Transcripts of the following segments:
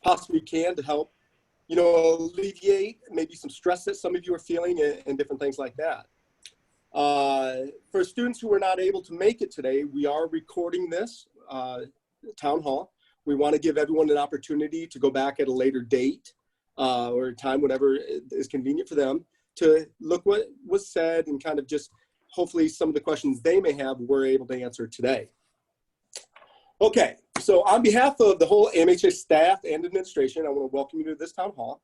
possibly can to help, alleviate maybe some stress that some of you are feeling and different things like that. For students who are not able to make it today, we are recording this town hall. We want to give everyone an opportunity to go back at a later date or time, whatever is convenient for them, to look what was said and kind of just hopefully some of the questions they may have we're able to answer today. Okay, so on behalf of the whole AMHA staff and administration, I want to welcome you to this town hall.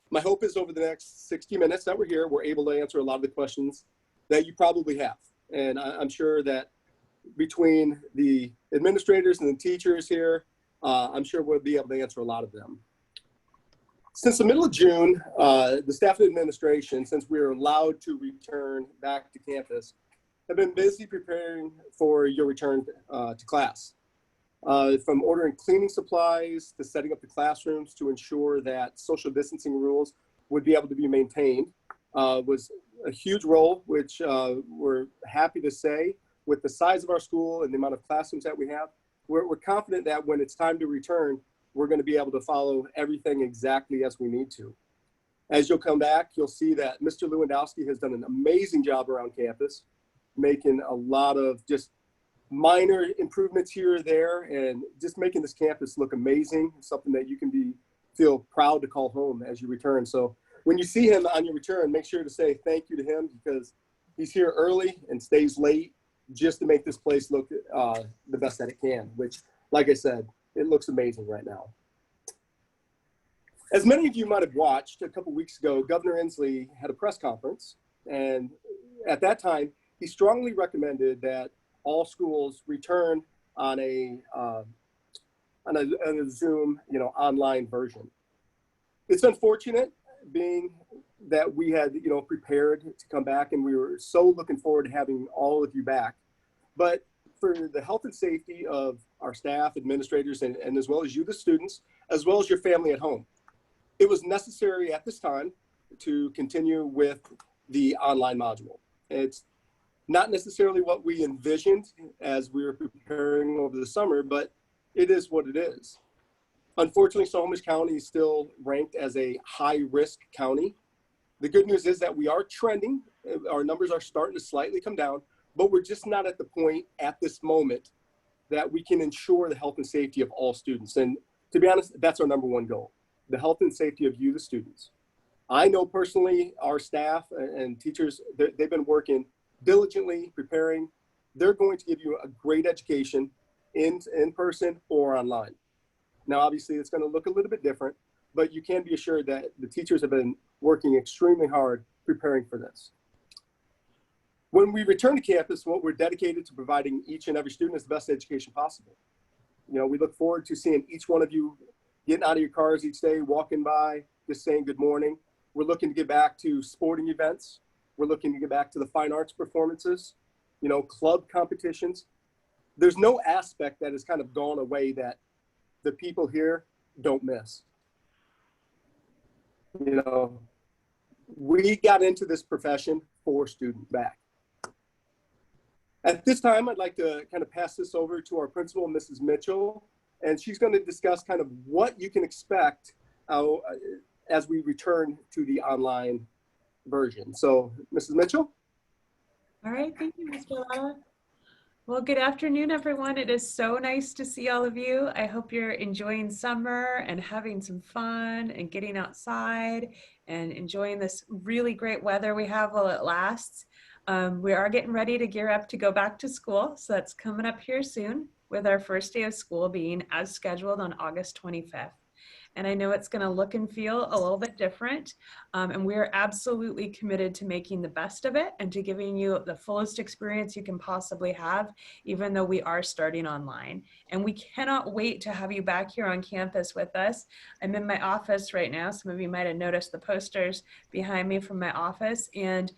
My hope is over the next 60 minutes that we're here, we're able to answer a lot of the questions that you probably have. And I'm sure that between the administrators and the teachers here, I'm sure we'll be able to answer a lot of them. Since the middle of June, the staff and administration, since we are allowed to return back to campus, have been busy preparing for your return to class. From ordering cleaning supplies to setting up the classrooms to ensure that social distancing rules would be able to be maintained was a huge role, which we're happy to say with the size of our school and the amount of classrooms that we have, we're confident that when it's time to return, we're going to be able to follow everything exactly as we need to. As you'll come back, you'll see that Mr. Lewandowski has done an amazing job around campus, making a lot of just minor improvements here or there and just making this campus look amazing, something that you can feel proud to call home as you return. So when you see him on your return, make sure to say thank you to him because he's here early and stays late just to make this place look the best that it can, which, like I said, it looks amazing right now. As many of you might have watched, a couple weeks ago, Governor Inslee had a press conference, and at that time, he strongly recommended that all schools return on a Zoom, online version. It's unfortunate being that we had, prepared to come back, and we were so looking forward to having all of you back. But for the health and safety of our staff, administrators, and as well as you, the students, as well as your family at home, it was necessary at this time to continue with the online module. It's not necessarily what we envisioned as we were preparing over the summer, but it is what it is. Unfortunately, Snohomish County is still ranked as a high-risk county. The good news is that we are trending. Our numbers are starting to slightly come down, but we're just not at the point at this moment that we can ensure the health and safety of all students. And to be honest, that's our number one goal, the health and safety of you, the students. I know personally our staff and teachers, they've been working diligently preparing. They're going to give you a great education in person or online. Now, obviously, it's going to look a little bit different, but you can be assured that the teachers have been working extremely hard preparing for this. When we return to campus, what we're dedicated to providing each and every student is the best education possible. We look forward to seeing each one of you getting out of your cars each day, walking by, just saying good morning. We're looking to get back to sporting events. We're looking to get back to the fine arts performances, club competitions. There's no aspect that has kind of gone away that the people here don't miss. We got into this profession for students back. At this time, I'd like to kind of pass this over to our principal, Mrs. Mitchell, and she's going to discuss kind of what you can expect as we return to the online version. So, Mrs. Mitchell? All right, thank you, Mr. Lara. Well, good afternoon, everyone. It is so nice to see all of you. I hope you're enjoying summer and having some fun and getting outside and enjoying this really great weather we have while it lasts. We are getting ready to gear up to go back to school, so that's coming up here soon with our first day of school being as scheduled on August 25th. And I know it's going to look and feel a little bit different. And we're absolutely committed to making the best of it and to giving you the fullest experience you can possibly have, even though we are starting online. And we cannot wait to have you back here on campus with us. I'm in my office right now. Some of you might have noticed the posters behind me from my office. And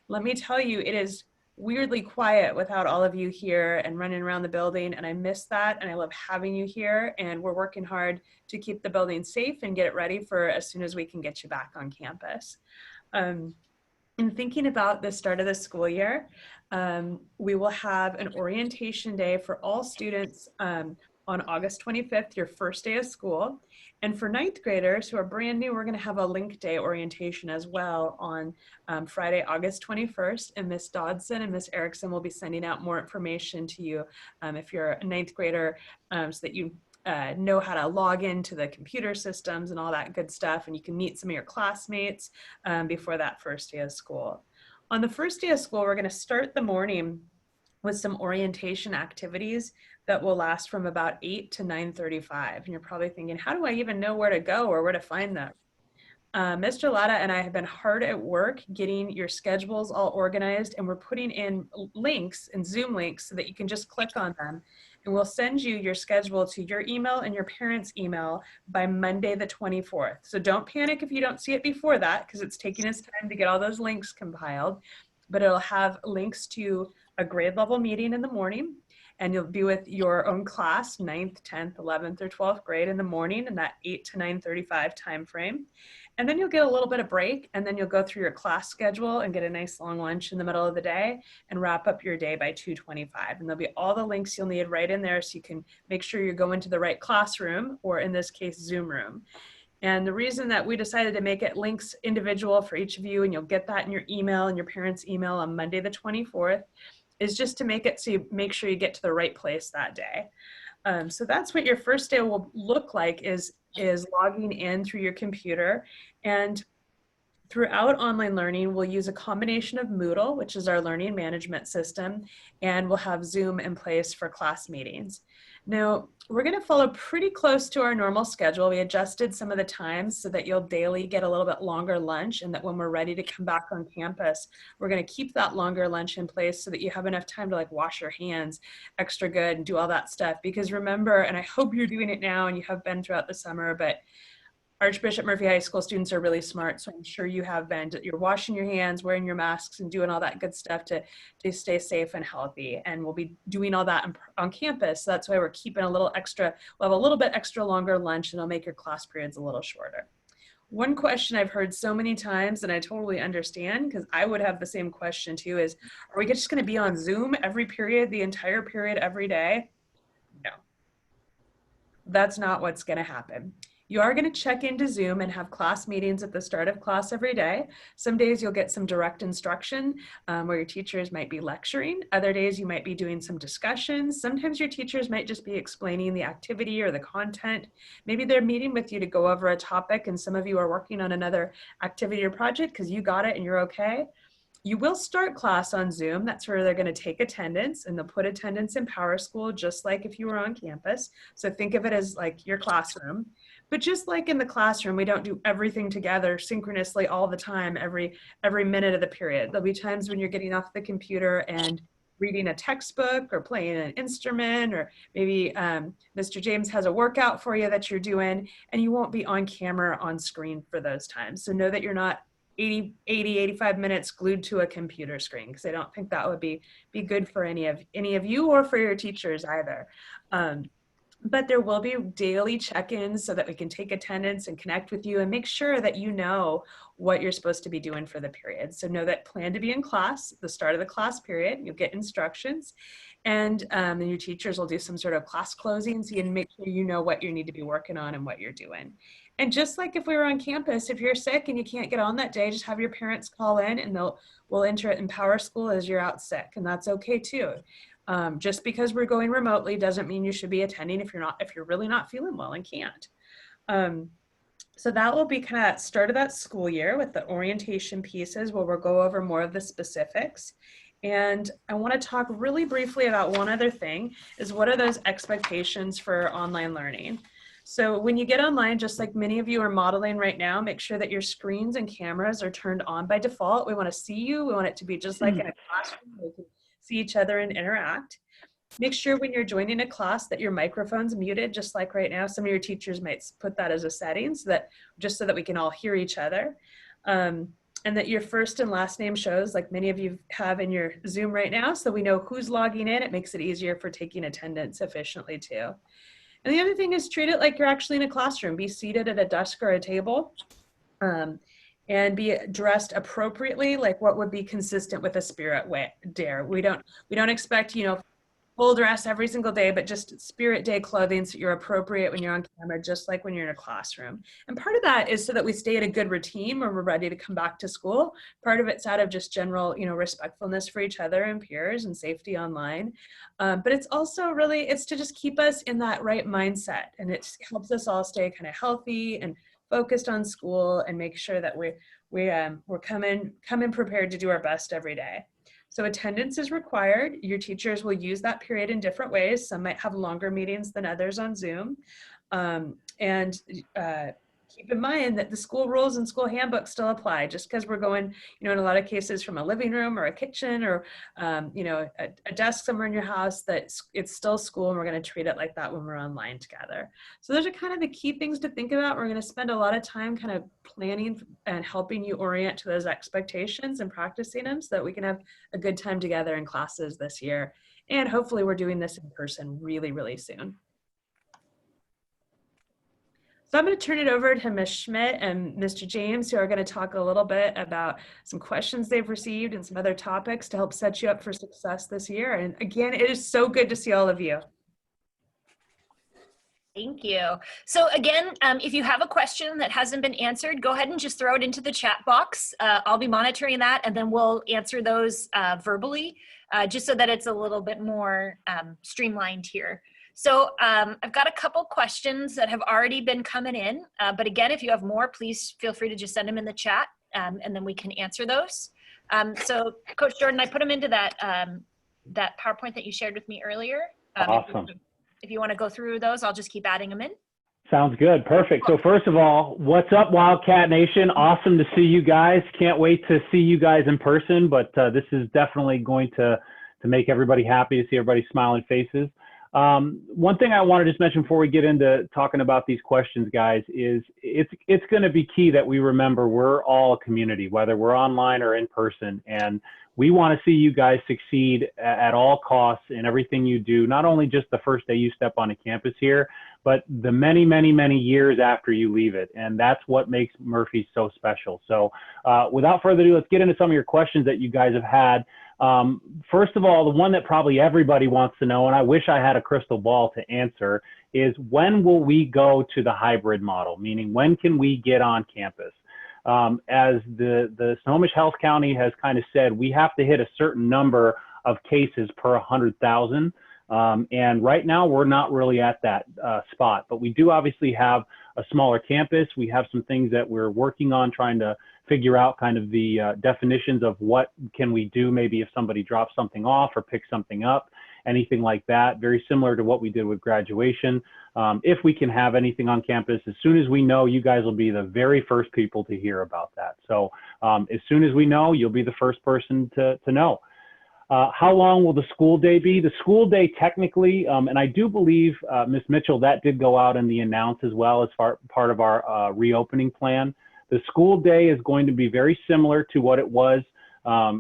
let me tell you, it is weirdly quiet without all of you here and running around the building, and I miss that, and I love having you here, and we're working hard to keep the building safe and get it ready for as soon as we can get you back on campus. In thinking about the start of the school year, we will have an orientation day for all students on August 25th, your first day of school. And for ninth graders who are brand new, we're going to have a link day orientation as well on Friday, August 21st. And Miss Dodson and Miss Erickson will be sending out more information to you if you're a ninth grader so that you know how to log into the computer systems and all that good stuff. And you can meet some of your classmates before that first day of school. On the first day of school, we're going to start the morning with some orientation activities that will last from about 8 to 9:35. And you're probably thinking, how do I even know where to go or where to find them? Mr. Latta and I have been hard at work getting your schedules all organized, and we're putting in links and Zoom links so that you can just click on them. And we'll send you your schedule to your email and your parents' email by Monday the 24th. So don't panic if you don't see it before that, because it's taking us time to get all those links compiled. But it'll have links to a grade level meeting in the morning, and you'll be with your own class, 9th, 10th, 11th, or 12th grade in the morning in that 8 to 9:35 time frame. And then you'll get a little bit of break, and then you'll go through your class schedule and get a nice long lunch in the middle of the day and wrap up your day by 2:25. And there'll be all the links you'll need right in there so you can make sure you're going to the right classroom, or in this case, Zoom room. And the reason that we decided to make it links individual for each of you, and you'll get that in your email and your parents' email on Monday the 24th, is just to make it so you make sure you get to the right place that day. So that's what your first day will look like, is logging in through your computer. And throughout online learning, we'll use a combination of Moodle, which is our learning management system, and we'll have Zoom in place for class meetings. Now, we're going to follow pretty close to our normal schedule. We adjusted some of the times so that you'll daily get a little bit longer lunch, and that when we're ready to come back on campus, we're going to keep that longer lunch in place so that you have enough time to like wash your hands extra good and do all that stuff. Because remember, and I hope you're doing it now and you have been throughout the summer, but Archbishop Murphy High School students are really smart, so I'm sure you have been. You're washing your hands, wearing your masks, and doing all that good stuff to stay safe and healthy. And we'll be doing all that on campus. So that's why we're keeping a little extra, we'll have a little bit extra longer lunch, and it'll make your class periods a little shorter. One question I've heard so many times, and I totally understand, because I would have the same question too, is, are we just going to be on Zoom every period, the entire period, every day? No, that's not what's going to happen. You are going to check into Zoom and have class meetings at the start of class every day. Some days you'll get some direct instruction where your teachers might be lecturing. Other days you might be doing some discussions. Sometimes your teachers might just be explaining the activity or the content. Maybe they're meeting with you to go over a topic, and some of you are working on another activity or project because you got it and you're okay. You will start class on Zoom. That's where they're going to take attendance, and they'll put attendance in PowerSchool just like if you were on campus. So think of it as like your classroom. But just like in the classroom, we don't do everything together synchronously all the time, every minute of the period. There'll be times when you're getting off the computer and reading a textbook or playing an instrument, or maybe Mr. James has a workout for you that you're doing, and you won't be on camera on screen for those times. So know that you're not 85 minutes glued to a computer screen, because I don't think that would be good for any of you or for your teachers either. But there will be daily check-ins so that we can take attendance and connect with you and make sure that you know what you're supposed to be doing for the period. So know that plan to be in class at the start of the class period. You'll get instructions, and your teachers will do some sort of class closing, so you can make sure you know what you need to be working on and what you're doing. And just like if we were on campus, if you're sick and you can't get on that day, just have your parents call in, and we'll enter it in PowerSchool as you're out sick, and that's okay too. Just because we're going remotely doesn't mean you should be attending if you're really not feeling well and can't. So that will be kind of start of that school year with the orientation pieces, where we'll go over more of the specifics. And I want to talk really briefly about one other thing, is what are those expectations for online learning? So when you get online, just like many of you are modeling right now, make sure that your screens and cameras are turned on by default. We want to see you. We want it to be just like in a classroom. We can see each other and interact. Make sure when you're joining a class that your microphone's muted, just like right now. Some of your teachers might put that as a setting so that we can all hear each other. And that your first and last name shows, like many of you have in your Zoom right now, so we know who's logging in. It makes it easier for taking attendance efficiently too. And the other thing is, treat it like you're actually in a classroom. Be seated at a desk or a table. And be dressed appropriately, like what would be consistent with a spirit dare. We don't expect, full dress every single day, but just Spirit Day clothing so you're appropriate when you're on camera, just like when you're in a classroom. And part of that is so that we stay in a good routine when we're ready to come back to school. Part of it's out of just general, respectfulness for each other and peers and safety online. But it's also really, it's to just keep us in that right mindset. And it helps us all stay kind of healthy and focused on school and make sure that we're coming prepared to do our best every day. So attendance is required. Your teachers will use that period in different ways. Some might have longer meetings than others on Zoom. And keep in mind that the school rules and school handbook still apply. Just because we're going, in a lot of cases from a living room or a kitchen or, a desk somewhere in your house, that it's still school and we're going to treat it like that when we're online together. So those are kind of the key things to think about. We're going to spend a lot of time kind of planning and helping you orient to those expectations and practicing them so that we can have a good time together in classes this year. And hopefully we're doing this in person really, really soon. So I'm going to turn it over to Ms. Schmidt and Mr. James, who are going to talk a little bit about some questions they've received and some other topics to help set you up for success this year. And again, it is so good to see all of you. Thank you. So again, if you have a question that hasn't been answered, go ahead and just throw it into the chat box. I'll be monitoring that, and then we'll answer those verbally, just so that it's a little bit more streamlined here. So I've got a couple questions that have already been coming in, but again, if you have more, please feel free to just send them in the chat, and then we can answer those. So Coach Jordan, I put them into that, that PowerPoint that you shared with me earlier. Awesome. If you want to go through those, I'll just keep adding them in. Sounds good. Perfect. So first of all, what's up, Wildcat Nation? Awesome to see you guys. Can't wait to see you guys in person, but this is definitely going to make everybody happy to see everybody's smiling faces. One thing I want to just mention before we get into talking about these questions, guys, is it's going to be key that we remember we're all a community, whether we're online or in person, and we want to see you guys succeed at all costs in everything you do, not only just the first day you step on a campus here, but the many, many, many years after you leave it. And that's what makes Murphy so special. So without further ado, let's get into some of your questions that you guys have had. First of all, the one that probably everybody wants to know, and I wish I had a crystal ball to answer, is when will we go to the hybrid model? Meaning, when can we get on campus? As the Snohomish Health County has kind of said, we have to hit a certain number of cases per 100,000. And right now we're not really at that spot, but we do obviously have a smaller campus. We have some things that we're working on, trying to figure out kind of the definitions of what can we do, maybe if somebody drops something off or picks something up, anything like that. Very similar to what we did with graduation. If we can have anything on campus, as soon as we know, you guys will be the very first people to hear about that. So as soon as we know, you'll be the first person to know. How long will the school day be? The school day technically, and I do believe, Ms. Mitchell, that did go out in the announce as well as part of our reopening plan. The school day is going to be very similar to what it was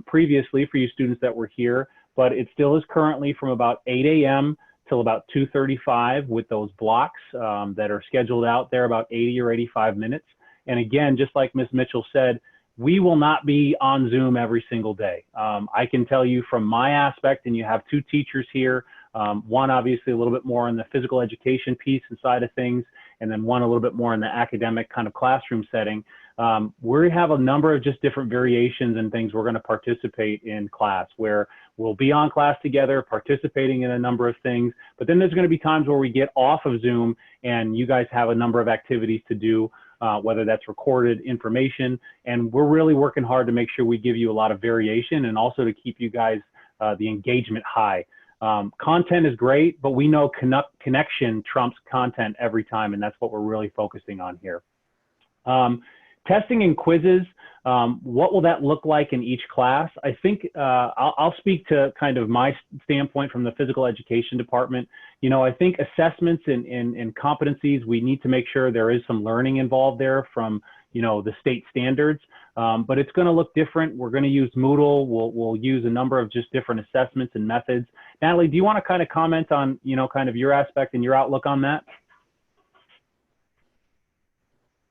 previously for you students that were here, but it still is currently from about 8 a.m. till about 2:35 with those blocks that are scheduled out there, about 80 or 85 minutes. And again, just like Ms. Mitchell said, we will not be on Zoom every single day. I can tell you from my aspect, and you have two teachers here, one obviously a little bit more in the physical education piece and side of things, and then one a little bit more in the academic kind of classroom setting. We have a number of just different variations and things we're going to participate in class, where we'll be on class together, participating in a number of things, but then there's going to be times where we get off of Zoom and you guys have a number of activities to do, whether that's recorded information, and we're really working hard to make sure we give you a lot of variation and also to keep you guys the engagement high. Content is great, but we know connection trumps content every time, and that's what we're really focusing on here. Testing and quizzes, what will that look like in each class? I think I'll speak to kind of my standpoint from the physical education department. You know, I think assessments and competencies, we need to make sure there is some learning involved there from, you know, the state standards, but it's going to look different. We're going to use Moodle. We'll use a number of just different assessments and methods. Natalie, do you want to kind of comment on, you know, kind of your aspect and your outlook on that?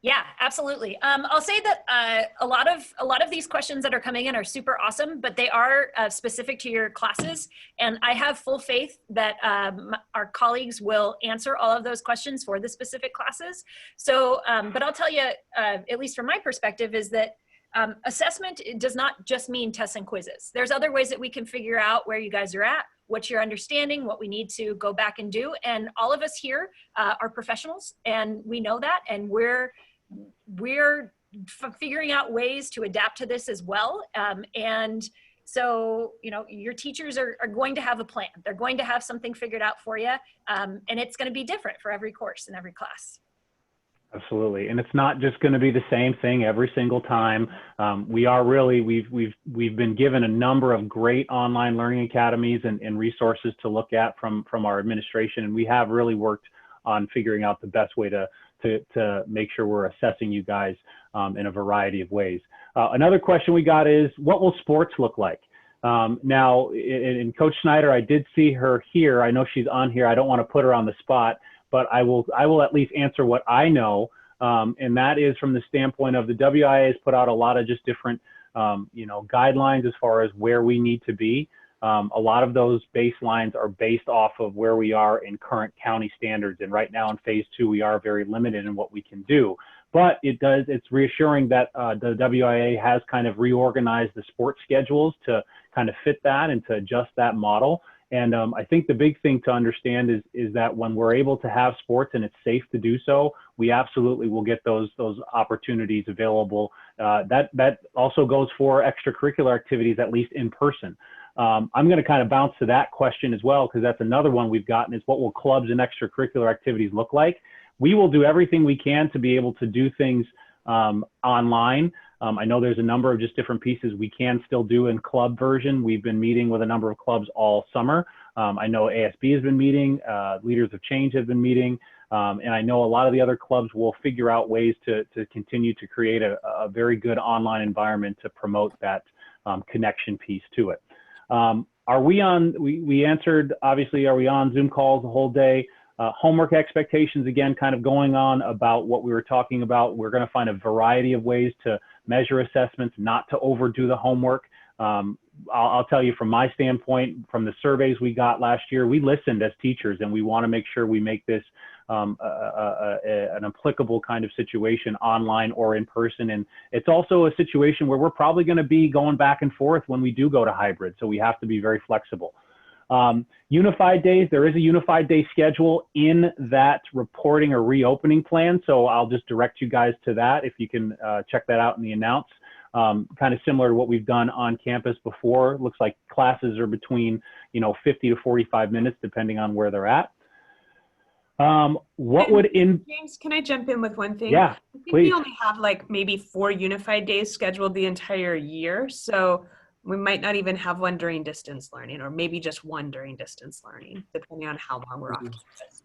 Yeah, absolutely. I'll say that a lot of these questions that are coming in are super awesome, but they are specific to your classes, and I have full faith that our colleagues will answer all of those questions for the specific classes. So, but I'll tell you, at least from my perspective, is that assessment does not just mean tests and quizzes. There's other ways that we can figure out where you guys are at, what you're understanding, what we need to go back and do. And all of us here are professionals, and we know that, and we're figuring out ways to adapt to this as well. And so, you know, your teachers are going to have a plan. They're going to have something figured out for you. And it's going to be different for every course and every class. Absolutely. And it's not just going to be the same thing every single time. We are really, we've been given a number of great online learning academies and resources to look at from our administration. And we have really worked on figuring out the best way to make sure we're assessing you guys in a variety of ways. Another question we got is, what will sports look like? Now, in Coach Snyder, I did see her here. I know she's on here. I don't want to put her on the spot, but I will at least answer what I know, and that is from the standpoint of the WIA has put out a lot of just different, you know, guidelines as far as where we need to be. A lot of those baselines are based off of where we are in current county standards. And right now in phase 2, we are very limited in what we can do. But it's reassuring that the WIA has kind of reorganized the sports schedules to kind of fit that and to adjust that model. And I think the big thing to understand is that when we're able to have sports and it's safe to do so, we absolutely will get those opportunities available. That also goes for extracurricular activities, at least in person. I'm going to kind of bounce to that question as well, because that's another one we've gotten, is what will clubs and extracurricular activities look like? We will do everything we can to be able to do things online. I know there's a number of just different pieces we can still do in club version. We've been meeting with a number of clubs all summer. I know ASB has been meeting, Leaders of Change have been meeting, and I know a lot of the other clubs will figure out ways to continue to create a very good online environment to promote that connection piece to it. Are we on, we answered, obviously, are we on Zoom calls the whole day? Homework expectations, again, kind of going on about what we were talking about. We're going to find a variety of ways to measure assessments, not to overdo the homework. I'll tell you from my standpoint, from the surveys we got last year, we listened as teachers, and we want to make sure we make this an applicable kind of situation online or in person. And it's also a situation where we're probably going to be going back and forth when we do go to hybrid. So we have to be very flexible. Unified days, there is a unified day schedule in that reporting or reopening plan. So I'll just direct you guys to that if you can check that out in the announce. Kind of similar to what we've done on campus before. Looks like classes are between, 50 to 45 minutes, depending on where they're at. James, can I jump in with one thing? Yeah, I think please. we only have like maybe 4 unified days scheduled the entire year. So we might not even have one during distance learning, or maybe just one during distance learning, depending on how long we're off campus.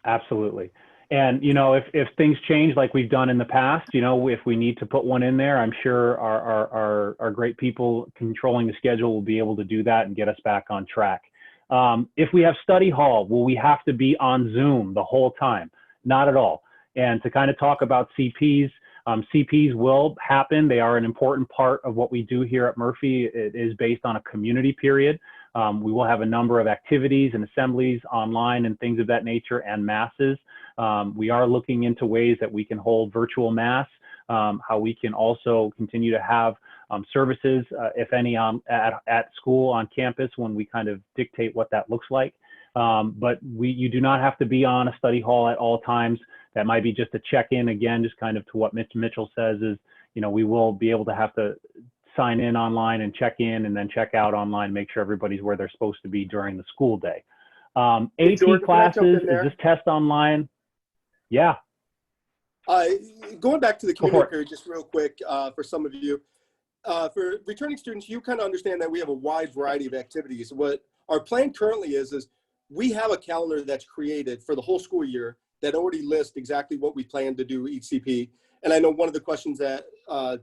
Absolutely. And, if things change like we've done in the past, if we need to put one in there, I'm sure our great people controlling the schedule will be able to do that and get us back on track. If we have study hall, will we have to be on Zoom the whole time? Not at all. And to kind of talk about CPs, CPs will happen. They are an important part of what we do here at Murphy. It is based on a community period. We will have a number of activities and assemblies online and things of that nature, and masses. We are looking into ways that we can hold virtual mass, how we can also continue to have services, if any, at school on campus when we kind of dictate what that looks like. But you do not have to be on a study hall at all times. That might be just a check-in, again, just kind of to what Mr. Mitchell says is, we will be able to have to sign in online and check in and then check out online, make sure everybody's where they're supposed to be during the school day. AP classes, is this test online? Yeah. Going back to the community period, just real quick, for some of you, for returning students, you kind of understand that we have a wide variety of activities. What our plan currently is we have a calendar that's created for the whole school year that already lists exactly what we plan to do each CP. And I know one of the questions that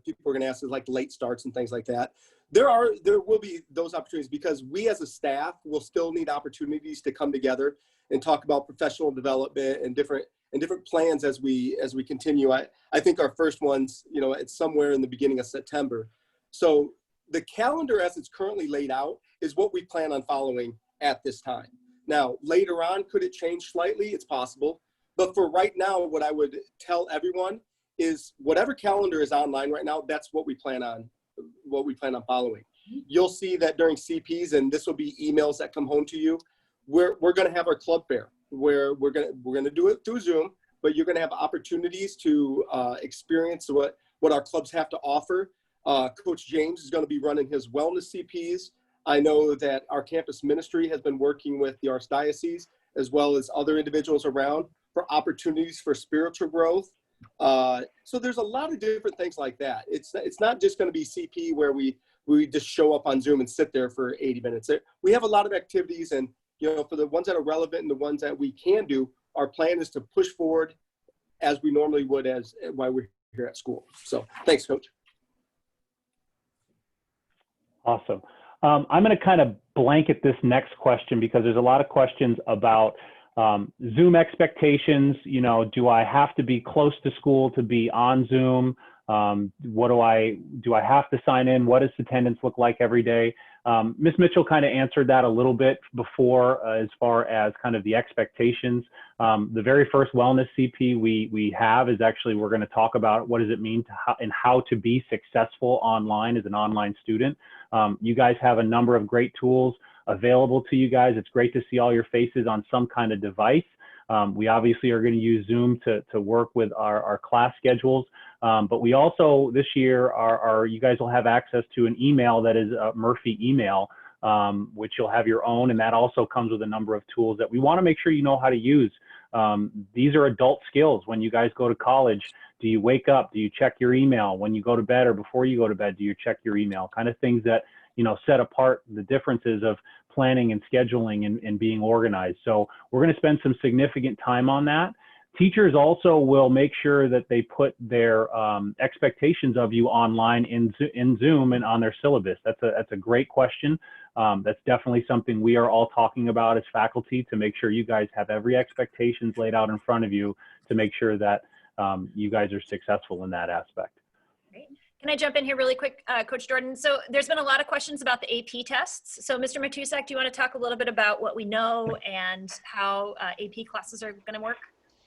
people are going to ask is like late starts and things like that. There will be those opportunities, because we as a staff will still need opportunities to come together and talk about professional development and different plans as we continue. I think our first ones, it's somewhere in the beginning of September. So the calendar as it's currently laid out is what we plan on following at this time. Now, later on, could it change slightly? It's possible. But for right now, what I would tell everyone is whatever calendar is online right now, that's what we plan on following. You'll see that during CPs, and this will be emails that come home to you, we're going to have our club fair where we're going to do it through Zoom, but you're going to have opportunities to experience what our clubs have to offer. Coach James is going to be running his wellness CPs. I know that our campus ministry has been working with the Archdiocese as well as other individuals around for opportunities for spiritual growth. So there's a lot of different things like that. It's not just going to be CP where we just show up on Zoom and sit there for 80 minutes. We have a lot of activities, and for the ones that are relevant and the ones that we can do, our plan is to push forward as we normally would while we're here at school. So thanks, Coach. Awesome. I'm going to kind of blanket this next question because there's a lot of questions about Zoom expectations. Do I have to be close to school to be on Zoom? Do I have to sign in? What does attendance look like every day? Ms. Mitchell kind of answered that a little bit before as far as kind of the expectations. The very first wellness CP we have is actually, we're going to talk about what does it mean and how to be successful online as an online student. You guys have a number of great tools available to you guys. It's great to see all your faces on some kind of device. We obviously are going to use Zoom to work with our class schedules. But we also, this year, you guys will have access to an email that is a Murphy email, which you'll have your own. And that also comes with a number of tools that we want to make sure you know how to use. These are adult skills. When you guys go to college, do you wake up? Do you check your email? When you go to bed or before you go to bed, do you check your email? Kind of things that, set apart the differences of planning and scheduling and being organized. So we're going to spend some significant time on that. Teachers also will make sure that they put their expectations of you online in Zoom and on their syllabus. That's a great question. That's definitely something we are all talking about as faculty, to make sure you guys have every expectations laid out in front of you to make sure that you guys are successful in that aspect. Great. Can I jump in here really quick, Coach Jordan? So there's been a lot of questions about the AP tests. So Mr. Matusak, do you want to talk a little bit about what we know and how AP classes are going to work?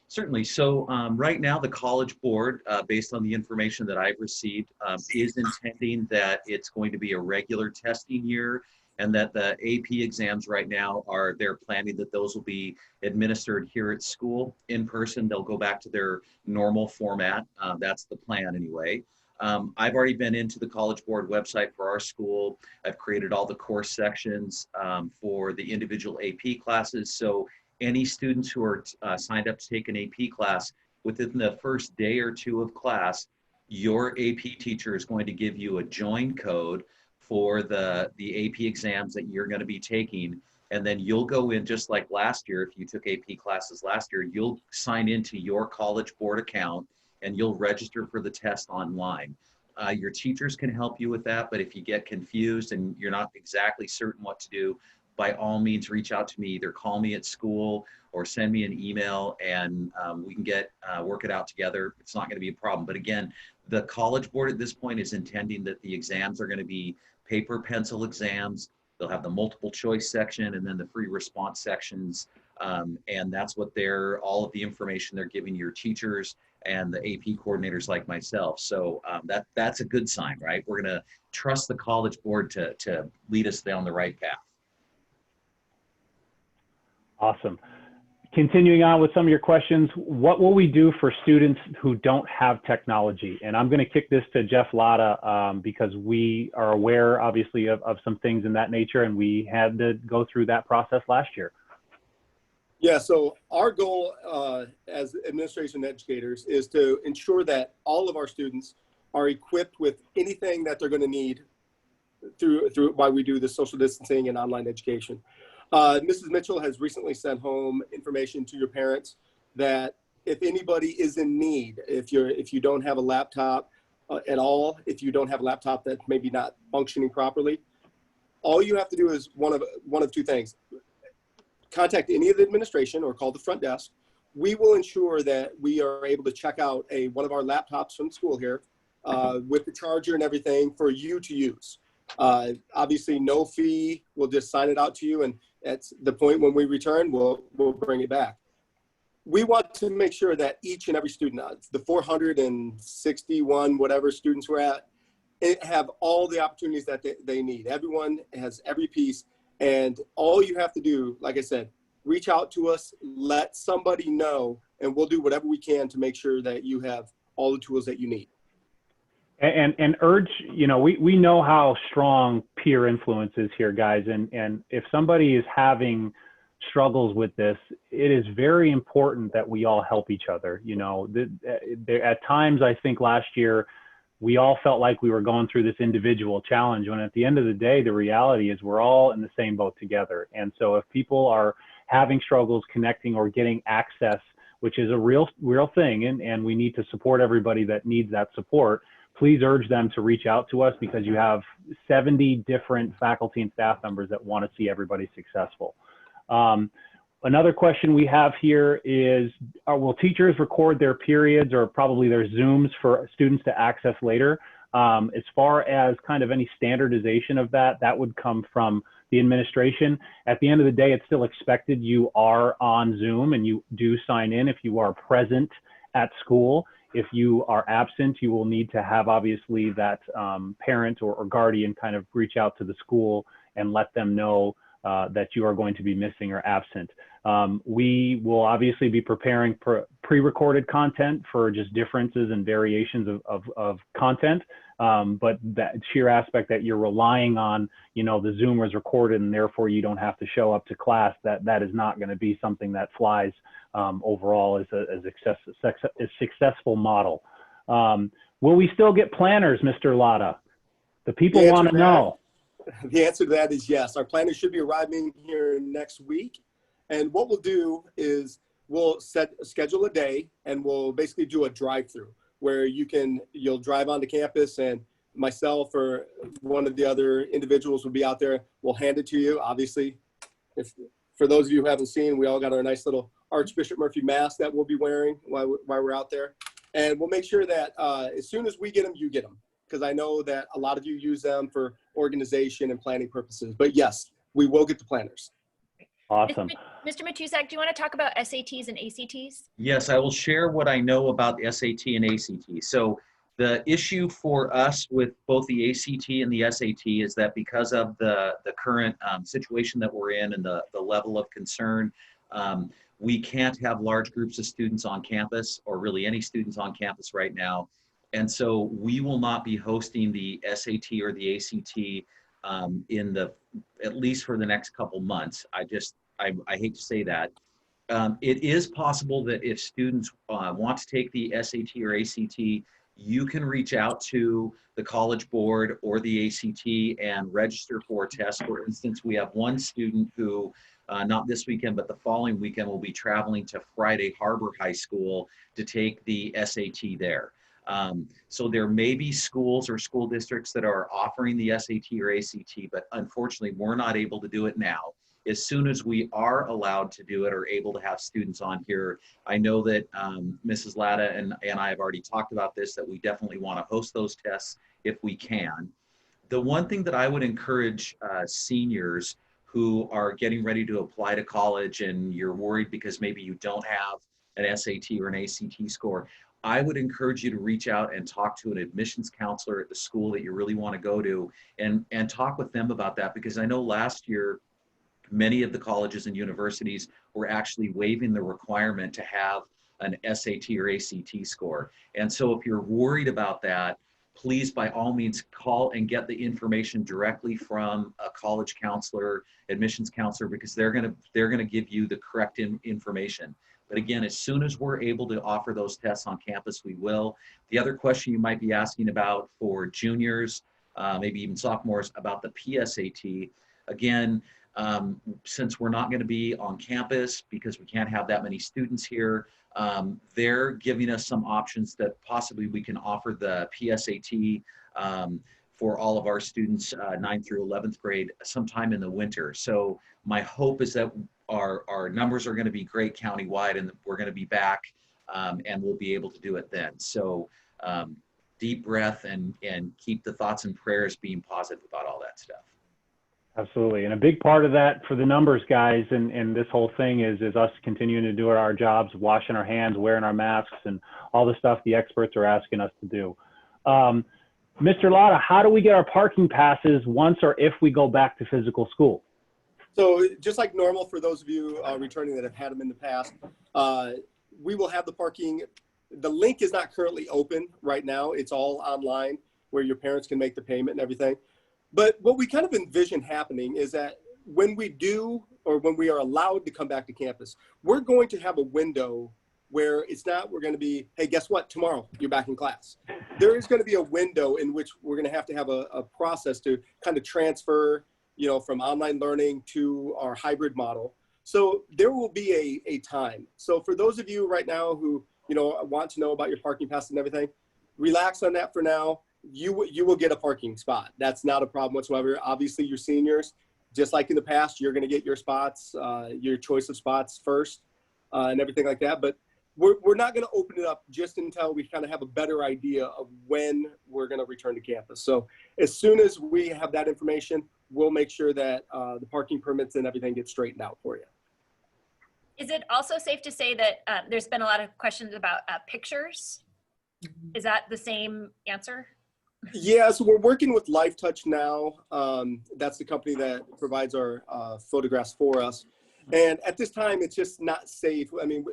Certainly. So right now, the College Board, based on the information that I've received, is intending that it's going to be a regular testing year, and that the AP exams right now they're planning that those will be administered here at school in person. They'll go back to their normal format. That's the plan anyway. I've already been into the College Board website for our school. I've created all the course sections for the individual AP classes. So any students who are signed up to take an AP class, within the first day or two of class, your AP teacher is going to give you a join code for the AP exams that you're going to be taking. And then you'll go in, just like last year, if you took AP classes last year, you'll sign into your College Board account and you'll register for the test online. Your teachers can help you with that, but if you get confused and you're not exactly certain what to do, by all means, reach out to me. Either call me at school or send me an email, and we can work it out together. It's not going to be a problem. But again, the College Board at this point is intending that the exams are going to be paper pencil exams. They'll have the multiple choice section and then the free response sections. And that's what all of the information they're giving your teachers and the AP coordinators like myself. So that's a good sign, right? We're going to trust the College Board to lead us down the right path. Awesome. Continuing on with some of your questions, what will we do for students who don't have technology? And I'm going to kick this to Jeff Latta because we are aware, obviously, of some things in that nature, and we had to go through that process last year. Yeah, so our goal as administration educators is to ensure that all of our students are equipped with anything that they're going to need through while we do the social distancing and online education. Mrs. Mitchell has recently sent home information to your parents that if anybody is in need, if you don't have a laptop at all if you don't have a laptop that's maybe not functioning properly, all you have to do is one of two things. Contact any of the administration or call the front desk. We will ensure that we are able to check out one of our laptops from school here with the charger and everything for you to use. Obviously, no fee. We'll just sign it out to you, and at the point when we return, we'll bring it back. We want to make sure that each and every student, the 461 whatever students we're at, have all the opportunities that they need. Everyone has every piece, and all you have to do, like I said, reach out to us, let somebody know, and we'll do whatever we can to make sure that you have all the tools that you need. And urge, you know, we know how strong peer influence is here, guys. And if somebody is having struggles with this, it is very important that we all help each other. You know, at times, I think last year, we all felt like we were going through this individual challenge, when at the end of the day, the reality is we're all in the same boat together. And so if people are having struggles connecting or getting access, which is a real thing, and we need to support everybody that needs that support, please urge them to reach out to us, because you have 70 different faculty and staff members that want to see everybody successful. Another question we have here is, will teachers record their periods or probably their Zooms for students to access later? As far as kind of any standardization of that would come from the administration. At the end of the day, it's still expected you are on Zoom and you do sign in if you are present at school. If you are absent, you will need to have obviously that parent or guardian kind of reach out to the school and let them know that you are going to be missing or absent. We will obviously be preparing pre-recorded content for just differences and variations of content, but that sheer aspect that you're relying on, you know, the Zoom was recorded and therefore you don't have to show up to class, that is not going to be something that flies overall as a successful model. Will we still get planners, Mr. Lotta? The people want to know. The answer to that is yes. Our planners should be arriving here next week. And what we'll do is we'll schedule a day, and we'll basically do a drive-through where you'll drive onto campus, and myself or one of the other individuals will be out there. We'll hand it to you. Obviously, for those of you who haven't seen, we all got our nice little Archbishop Murphy mask that we'll be wearing while we're out there. And we'll make sure that as soon as we get them, you get them, because I know that a lot of you use them for organization and planning purposes. But yes, we will get the planners. Awesome. Mr. Matusak, do you want to talk about SATs and ACTs? Yes, I will share what I know about the SAT and ACT. So the issue for us with both the ACT and the SAT is that because of the current situation that we're in and the level of concern, we can't have large groups of students on campus, or really any students on campus right now. And so we will not be hosting the SAT or the ACT at least for the next couple months. I hate to say that. It is possible that if students want to take the SAT or ACT, you can reach out to the College Board or the ACT and register for a test. For instance, we have one student who, not this weekend, but the following weekend, will be traveling to Friday Harbor High School to take the SAT there. So there may be schools or school districts that are offering the SAT or ACT, but unfortunately, we're not able to do it now. As soon as we are allowed to do it or able to have students on here, I know that Mrs. Latta and I have already talked about this, that we definitely want to host those tests if we can. The one thing that I would encourage seniors who are getting ready to apply to college and you're worried because maybe you don't have an SAT or an ACT score, I would encourage you to reach out and talk to an admissions counselor at the school that you really want to go to and talk with them about that, because I know last year many of the colleges and universities were actually waiving the requirement to have an SAT or ACT score. And so if you're worried about that, please by all means call and get the information directly from a college counselor, admissions counselor, because they're gonna give you the correct information. But again, as soon as we're able to offer those tests on campus, we will. The other question you might be asking about for juniors, maybe even sophomores, about the PSAT. Again, Since we're not going to be on campus because we can't have that many students here, they're giving us some options that possibly we can offer the PSAT for all of our students, 9th through 11th grade, sometime in the winter. So my hope is that our numbers are going to be great countywide, and we're going to be back, and we'll be able to do it then. So deep breath and keep the thoughts and prayers being positive about all that stuff. Absolutely. And a big part of that for the numbers guys and this whole thing is us continuing to do our jobs, washing our hands, wearing our masks, and all the stuff the experts are asking us to do. Mr. Lotta, how do we get our parking passes once or if we go back to physical school? So just like normal for those of you returning that have had them in the past, we will have the parking. The link is not currently open right now. It's all online where your parents can make the payment and everything. But what we kind of envision happening is that when we do, or when we are allowed to come back to campus, we're going to have a window where it's not, we're going to be, hey, guess what? Tomorrow you're back in class. There is going to be a window in which we're going to have a process to kind of transfer, from online learning to our hybrid model. So there will be a time. So for those of you right now who, want to know about your parking pass and everything, relax on that for now. You will get a parking spot. That's not a problem whatsoever. Obviously, your seniors, just like in the past, you're going to get your spots, your choice of spots first, and everything like that. But we're not going to open it up just until we kind of have a better idea of when we're going to return to campus. So as soon as we have that information, we'll make sure that the parking permits and everything get straightened out for you. Is it also safe to say that there's been a lot of questions about pictures? Is that the same answer? Yeah, so we're working with LifeTouch now. That's the company that provides our photographs for us. And at this time, it's just not safe. I mean,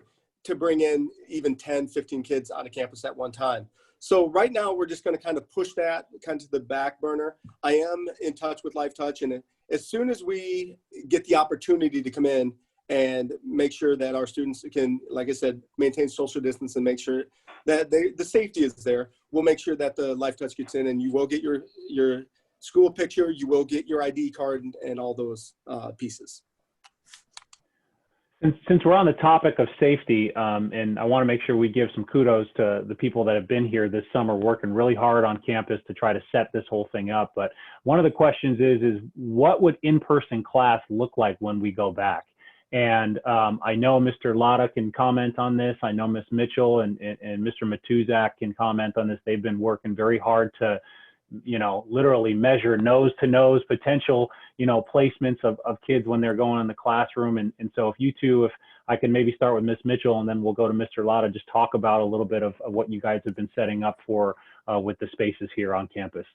to bring in even 10, 15 kids on a campus at one time. So right now, we're just going to kind of push that kind of to the back burner. I am in touch with LifeTouch, and as soon as we get the opportunity to come in and make sure that our students can, like I said, maintain social distance and make sure that the safety is there, we'll make sure that the LifeTouch gets in, and you will get your school picture, you will get your ID card, and all those pieces. Since we're on the topic of safety, and I want to make sure we give some kudos to the people that have been here this summer working really hard on campus to try to set this whole thing up. But one of the questions is what would in-person class look like when we go back? And I know Mr. Lotta can comment on this. I know Ms. Mitchell and Mr. Matuzak can comment on this. They've been working very hard to, literally measure nose to nose potential, placements of kids when they're going in the classroom. And so if I can maybe start with Ms. Mitchell and then we'll go to Mr. Lotta, just talk about a little bit of what you guys have been setting up for with the spaces here on campus.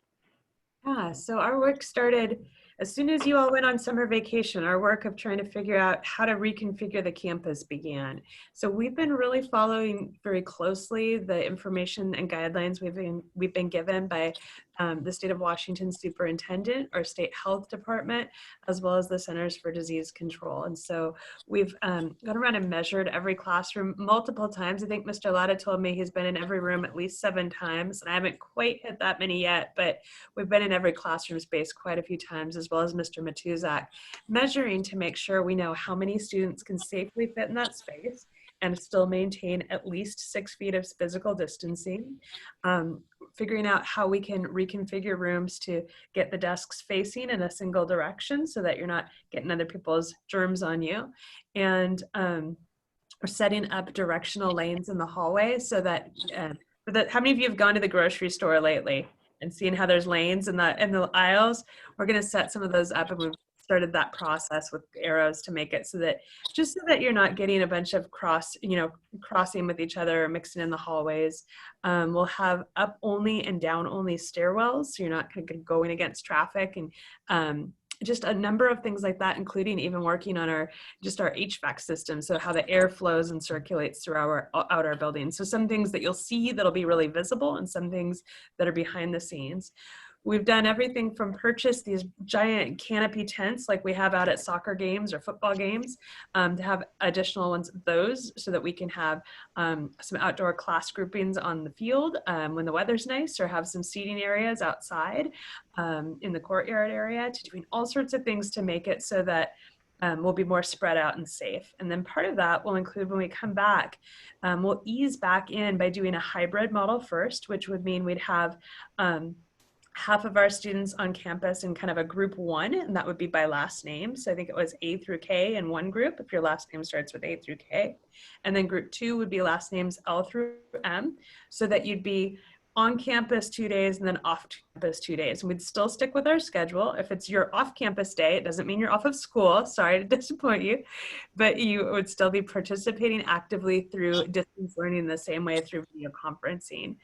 Yeah, so our work started as soon as you all went on summer vacation. Our work of trying to figure out how to reconfigure the campus began. So we've been really following very closely the information and guidelines we've been given by the State of Washington Superintendent, our State Health Department, as well as the Centers for Disease Control. And so we've gone around and measured every classroom multiple times. I think Mr. Lotta told me he's been in every room at least 7 times, and I haven't quite hit that many yet, but we've been in every classroom space quite a few times, as well as Mr. Matuzak, measuring to make sure we know how many students can safely fit in that space and still maintain at least 6 feet of physical distancing. Figuring out how we can reconfigure rooms to get the desks facing in a single direction so that you're not getting other people's germs on you. And we're setting up directional lanes in the hallway so that, how many of you have gone to the grocery store lately and seen how there's lanes in the aisles? We're going to set some of those up, and we've started that process with arrows to make it so that you're not getting a bunch of crossing with each other or mixing in the hallways. We'll have up only and down only stairwells, so you're not going against traffic, and just a number of things like that, including even working on our HVAC system, so how the air flows and circulates throughout our building. So some things that you'll see that'll be really visible, and some things that are behind the scenes. we've done everything from purchase these giant canopy tents like we have out at soccer games or football games, to have additional ones of those so that we can have some outdoor class groupings on the field when the weather's nice, or have some seating areas outside in the courtyard area, to doing all sorts of things to make it so that we'll be more spread out and safe. And then part of that will include, when we come back, we'll ease back in by doing a hybrid model first, which would mean we'd have half of our students on campus in kind of a group one, and that would be by last name. So I think it was A through K in one group, if your last name starts with A through K. And then group two would be last names L through M, so that you'd be on campus 2 days and then off campus 2 days. And we'd still stick with our schedule. If it's your off campus day, it doesn't mean you're off of school. Sorry to disappoint you, but you would still be participating actively through distance learning the same way through video conferencing.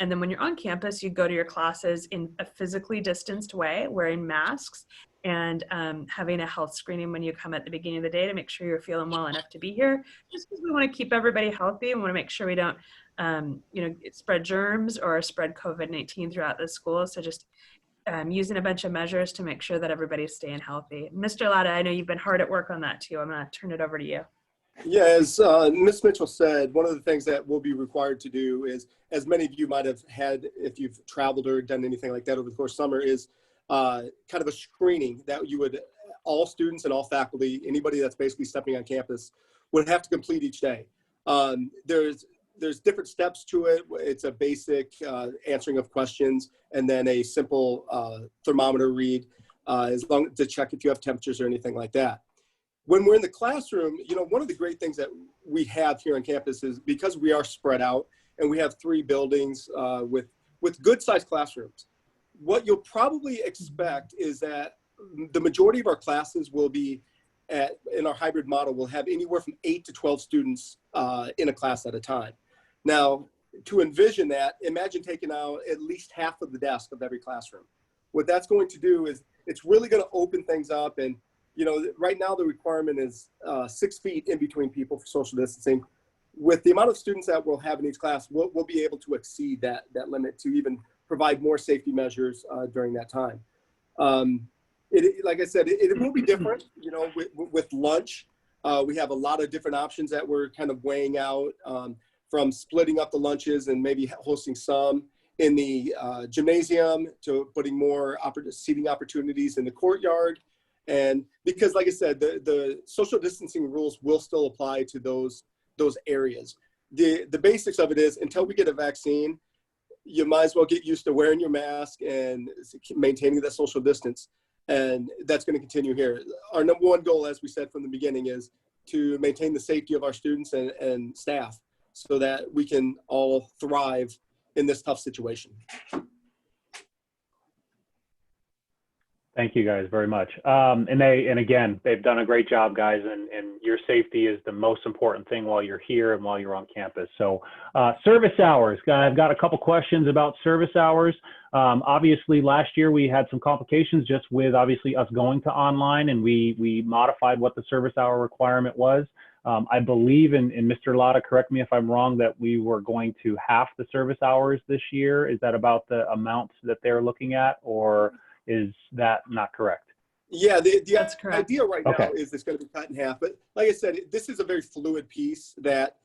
And then when you're on campus, you go to your classes in a physically distanced way, wearing masks, and having a health screening when you come at the beginning of the day to make sure you're feeling well enough to be here. Just because we want to keep everybody healthy and want to make sure we don't spread germs or spread COVID-19 throughout the school. So just using a bunch of measures to make sure that everybody's staying healthy. Mr. Latta, I know you've been hard at work on that too. I'm going to turn it over to you. Yeah, as Ms. Mitchell said, one of the things that we'll be required to do is, as many of you might have had if you've traveled or done anything like that over the course of summer, is kind of a screening that you would, all students and all faculty, anybody that's basically stepping on campus, would have to complete each day. There's different steps to it. It's a basic answering of questions, and then a simple thermometer read as long to check if you have temperatures or anything like that. When we're in the classroom, one of the great things that we have here on campus is, because we are spread out and we have 3 buildings with good sized classrooms, what you'll probably expect is that the majority of our classes will be in our hybrid model, will have anywhere from 8 to 12 students in a class at a time. Now, to envision that, imagine taking out at least half of the desk of every classroom. What that's going to do is, it's really going to open things up. And right now the requirement is 6 feet in between people for social distancing. With the amount of students that we'll have in each class, we'll be able to exceed that limit to even provide more safety measures during that time. Like I said, it will be different, with lunch. We have a lot of different options that we're kind of weighing out, from splitting up the lunches and maybe hosting some in the gymnasium, to putting more seating opportunities in the courtyard. And because, like I said, the social distancing rules will still apply to those areas. The basics of it is, until we get a vaccine, you might as well get used to wearing your mask and maintaining that social distance. And that's going to continue here. Our number one goal, as we said from the beginning, is to maintain the safety of our students and staff, so that we can all thrive in this tough situation. Thank you guys very much. And again, they've done a great job, guys, and your safety is the most important thing while you're here and while you're on campus. So service hours, I've got a couple questions about service hours. Obviously last year we had some complications just with obviously us going to online, and we modified what the service hour requirement was. I believe, and Mr. Latta, correct me if I'm wrong, that we were going to half the service hours this year. Is that about the amounts that they're looking at, or is that not correct? Yeah, That's correct. idea right now is it's going to be cut in half. But like I said, this is a very fluid piece that,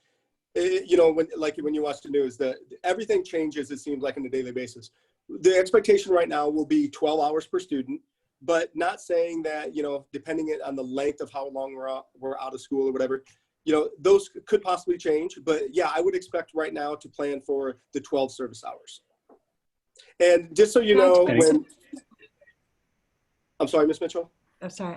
when you watch the news, that everything changes, it seems like, on a daily basis. The expectation right now will be 12 hours per student, but not saying that, depending on the length of how long we're out of school or whatever, those could possibly change. But yeah, I would expect right now to plan for the 12 service hours. And just so you know, I'm sorry, Ms. Mitchell? I'm sorry.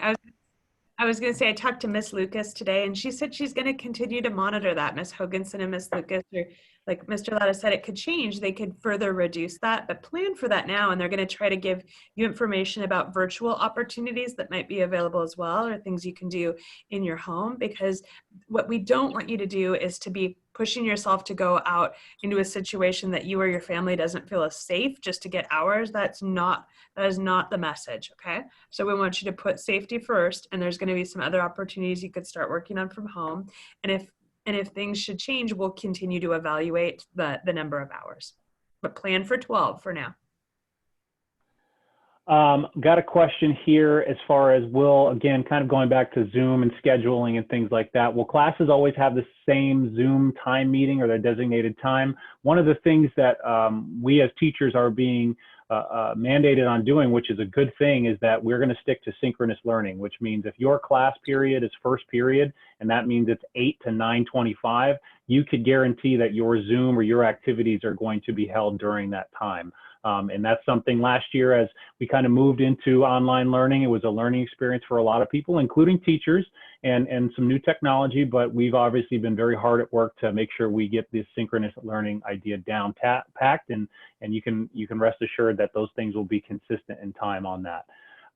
I was going to say, I talked to Miss Lucas today, and she said she's going to continue to monitor that. Miss Hoganson and Miss Lucas, or like Mr. Latta said, it could change. They could further reduce that, but plan for that now. And they're going to try to give you information about virtual opportunities that might be available as well, or things you can do in your home. Because what we don't want you to do is to be pushing yourself to go out into a situation that you or your family doesn't feel as safe just to get hours. That is not the message, okay? So we want you to put safety first, and there's gonna be some other opportunities you could start working on from home. And if things should change, we'll continue to evaluate the number of hours. But plan for 12 for now. Got a question here as far as again, kind of going back to Zoom and scheduling and things like that. Will classes always have the same Zoom time meeting or their designated time? One of the things that we as teachers are being mandated on doing, which is a good thing, is that we're going to stick to synchronous learning, which means if your class period is first period, and that means it's 8 to 9:25, you could guarantee that your Zoom or your activities are going to be held during that time. And that's something last year as we kind of moved into online learning. It was a learning experience for a lot of people, including teachers and some new technology, but we've obviously been very hard at work to make sure we get this synchronous learning idea down packed, and you can rest assured that those things will be consistent in time on that.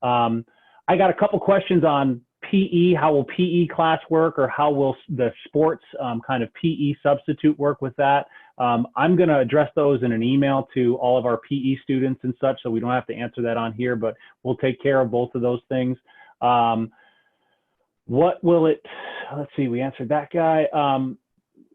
I got a couple questions on PE. How will PE class work, or how will the sports kind of PE substitute work with that? I'm going to address those in an email to all of our PE students and such, so we don't have to answer that on here, but we'll take care of both of those things. What will it, let's see, we answered that guy.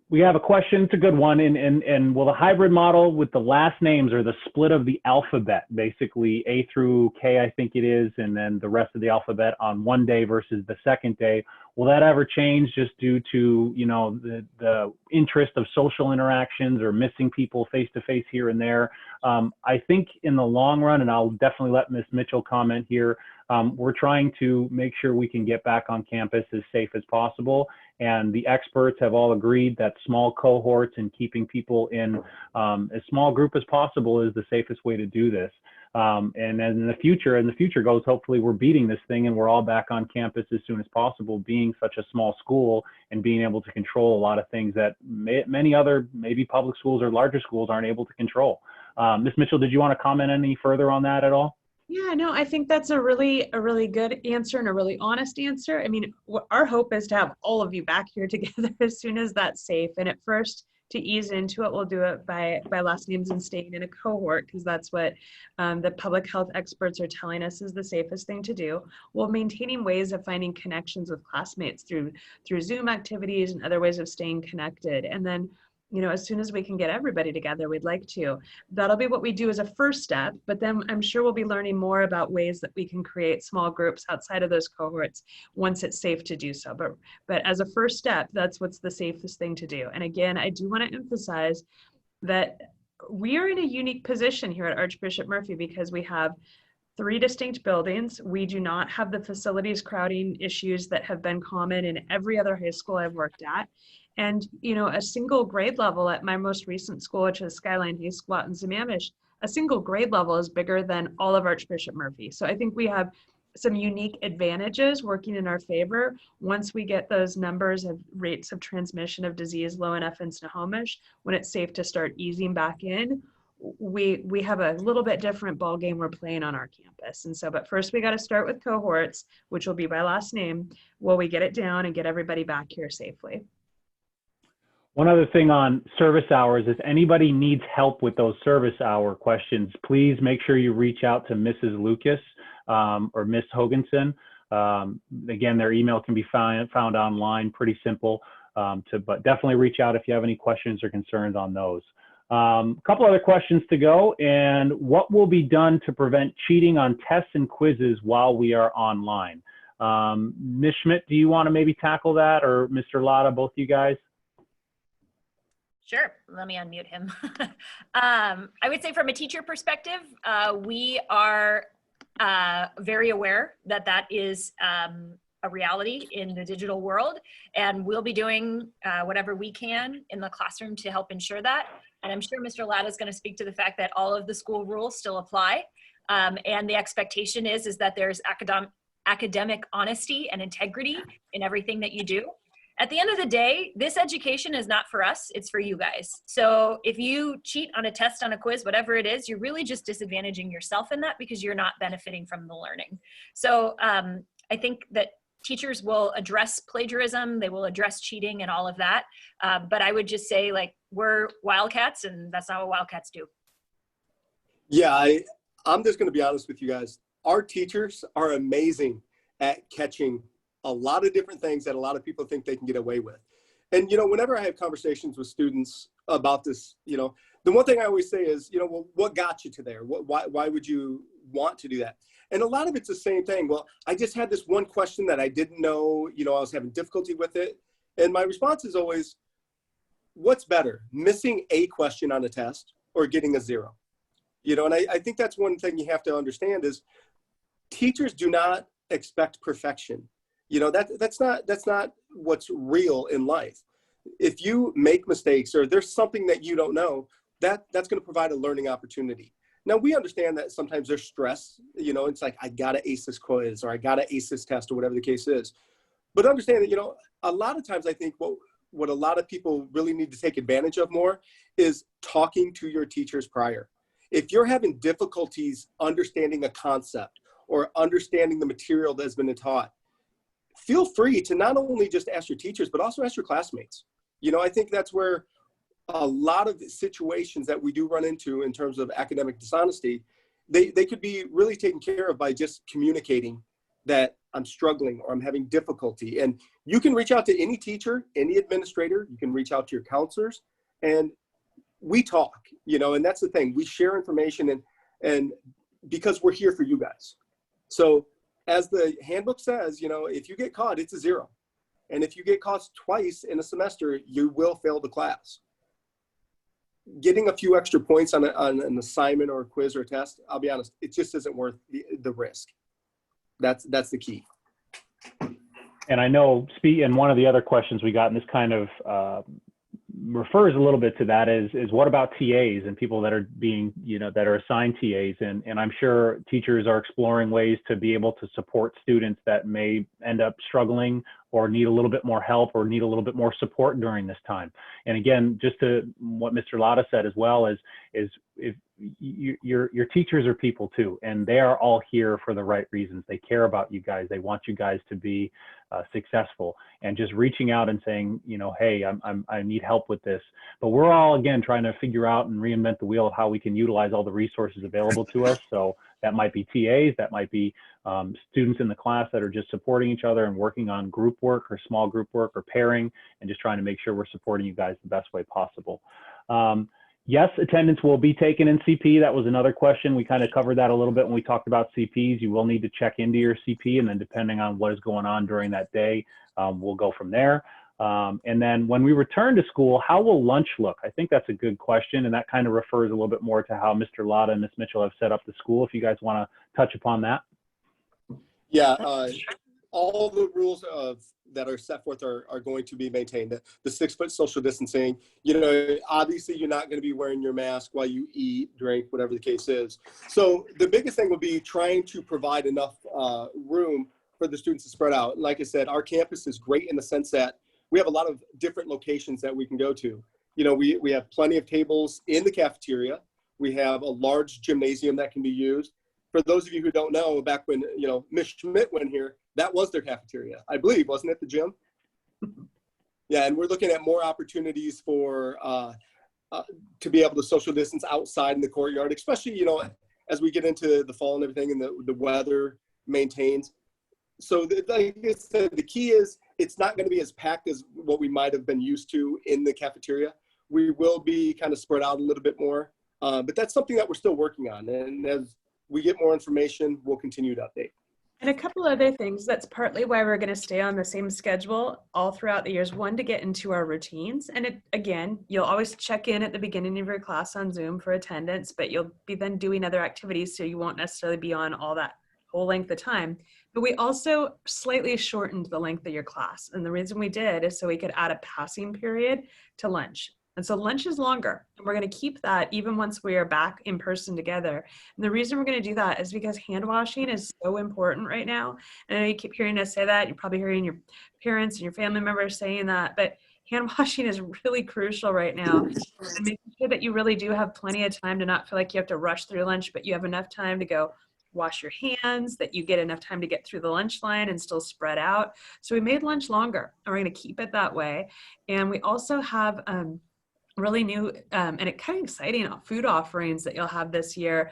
We have a question, it's a good one, and will the hybrid model with the last names or the split of the alphabet, basically A through K, I think it is, and then the rest of the alphabet on one day versus the second day, will that ever change just due to, you know, the interest of social interactions or missing people face to face here and there? I think in the long run, and I'll definitely let Ms. Mitchell comment here, we're trying to make sure we can get back on campus as safe as possible. And the experts have all agreed that small cohorts and keeping people in as small group as possible is the safest way to do this. And then in the future goes, hopefully we're beating this thing and we're all back on campus as soon as possible, being such a small school and being able to control a lot of things that many other, maybe public schools or larger schools aren't able to control. Ms. Mitchell, did you want to comment any further on that at all? Yeah, no, I think that's a really good answer and a really honest answer. I mean, our hope is to have all of you back here together as soon as that's safe. And at first, to ease into it, we'll do it by last names and staying in a cohort, because that's what the public health experts are telling us is the safest thing to do, while maintaining ways of finding connections with classmates through Zoom activities and other ways of staying connected. And then, you know, as soon as we can get everybody together, we'd like to. That'll be what we do as a first step, but then I'm sure we'll be learning more about ways that we can create small groups outside of those cohorts once it's safe to do so. But as a first step, that's what's the safest thing to do. And again, I do want to emphasize that we are in a unique position here at Archbishop Murphy because we have 3 distinct buildings. We do not have the facilities crowding issues that have been common in every other high school I've worked at. And, you know, a single grade level at my most recent school, which is Skyline High School out in Sammamish, a single grade level is bigger than all of Archbishop Murphy. So I think we have some unique advantages working in our favor once we get those numbers of rates of transmission of disease low enough in Snohomish, when it's safe to start easing back in. We have a little bit different ball game we're playing on our campus. And so, but first we got to start with cohorts, which will be by last name, while we get it down and get everybody back here safely. One other thing on service hours, if anybody needs help with those service hour questions, please make sure you reach out to Mrs. Lucas or Miss Hoganson. Again, their email can be found online, pretty simple, but definitely reach out if you have any questions or concerns on those. A couple other questions to go. And what will be done to prevent cheating on tests and quizzes while we are online? Ms. Schmidt, do you want to maybe tackle that, or Mr. Latta, both you guys? Sure, let me unmute him. I would say from a teacher perspective, we are very aware that that is a reality in the digital world, and we'll be doing whatever we can in the classroom to help ensure that. And I'm sure Mr. Latta is going to speak to the fact that all of the school rules still apply, and the expectation is that there's academic honesty and integrity in everything that you do. At the end of the day, this education is not for us, it's for you guys. So if you cheat on a test, on a quiz, whatever it is, you're really just disadvantaging yourself in that because you're not benefiting from the learning. So I think that teachers will address plagiarism, they will address cheating and all of that. But I would just say, like, we're Wildcats, and that's not what Wildcats do. Yeah, I'm just going to be honest with you guys. Our teachers are amazing at catching a lot of different things that a lot of people think they can get away with. And, you know, whenever I have conversations with students about this, you know, the one thing I always say is, you know, well, what got you to there? Why would you want to do that. And a lot of it's the same thing. Well, I just had this one question that I didn't know, I was having difficulty with it. And my response is always, what's better, missing a question on a test or getting a 0? And I think that's one thing you have to understand is teachers do not expect perfection. That's not what's real in life. If you make mistakes or there's something that you don't know, that's going to provide a learning opportunity. Now, we understand that sometimes there's stress, it's like, I got to ace this quiz or I got to ace this test or whatever the case is. But understand that, a lot of times I think what a lot of people really need to take advantage of more is talking to your teachers prior. If you're having difficulties understanding a concept or understanding the material that's been taught, feel free to not only just ask your teachers, but also ask your classmates. I think that's where a lot of the situations that we do run into in terms of academic dishonesty, they could be really taken care of by just communicating that I'm struggling or I'm having difficulty. And you can reach out to any teacher, any administrator, you can reach out to your counselors, and we talk, and that's the thing. We share information and because we're here for you guys. So as the handbook says, if you get caught, it's a 0. And if you get caught twice in a semester, you will fail the class. Getting a few extra points on an assignment or a quiz or a test, I'll be honest, it just isn't worth the risk. That's the key. And I know, and one of the other questions we got, and this kind of refers a little bit to that, is what about TAs and people that are being, that are assigned TAs? And I'm sure teachers are exploring ways to be able to support students that may end up struggling or need a little bit more help or need a little bit more support during this time. And again, just to what Mr. Latta said as well, is if your teachers are people too, and they are all here for the right reasons. They care about you guys. They want you guys to be successful, and just reaching out and saying, hey, I need help with this. But we're all, again, trying to figure out and reinvent the wheel of how we can utilize all the resources available to us. So that might be TAs, that might be students in the class that are just supporting each other and working on group work or small group work or pairing, and just trying to make sure we're supporting you guys the best way possible. Yes, attendance will be taken in CP. That was another question. We kind of covered that a little bit when we talked about CPs. You will need to check into your CP, and then depending on what is going on during that day, we'll go from there. And then when we return to school, how will lunch look? I think that's a good question, and that kind of refers a little bit more to how Mr. Latta and Ms. Mitchell have set up the school, if you guys want to touch upon that. Yeah, all the rules that are set forth are going to be maintained. The 6-foot social distancing, obviously you're not going to be wearing your mask while you eat, drink, whatever the case is. So the biggest thing will be trying to provide enough room for the students to spread out. And like I said, our campus is great in the sense that we have a lot of different locations that we can go to. We have plenty of tables in the cafeteria. We have a large gymnasium that can be used. For those of you who don't know, back when, Ms. Schmidt went here, that was their cafeteria, I believe, wasn't it, the gym? Yeah, and we're looking at more opportunities for, to be able to social distance outside in the courtyard, especially, as we get into the fall and everything and the weather maintains. So like I said, the key is it's not going to be as packed as what we might have been used to in the cafeteria. We will be kind of spread out a little bit more, but that's something that we're still working on. And as we get more information, we'll continue to update. And a couple other things, that's partly why we're going to stay on the same schedule all throughout the years. One, to get into our routines. And again, you'll always check in at the beginning of your class on Zoom for attendance, but you'll be then doing other activities, so you won't necessarily be on all that whole length of time. But we also slightly shortened the length of your class. And the reason we did is so we could add a passing period to lunch. And so lunch is longer, and we're going to keep that even once we are back in person together. And the reason we're going to do that is because hand washing is so important right now. And I know you keep hearing us say that. You're probably hearing your parents and your family members saying that, but hand washing is really crucial right now. And making sure that you really do have plenty of time to not feel like you have to rush through lunch, but you have enough time to go wash your hands, that you get enough time to get through the lunch line and still spread out. So we made lunch longer, and we're going to keep it that way. And we also have really new and it kind of exciting food offerings that you'll have this year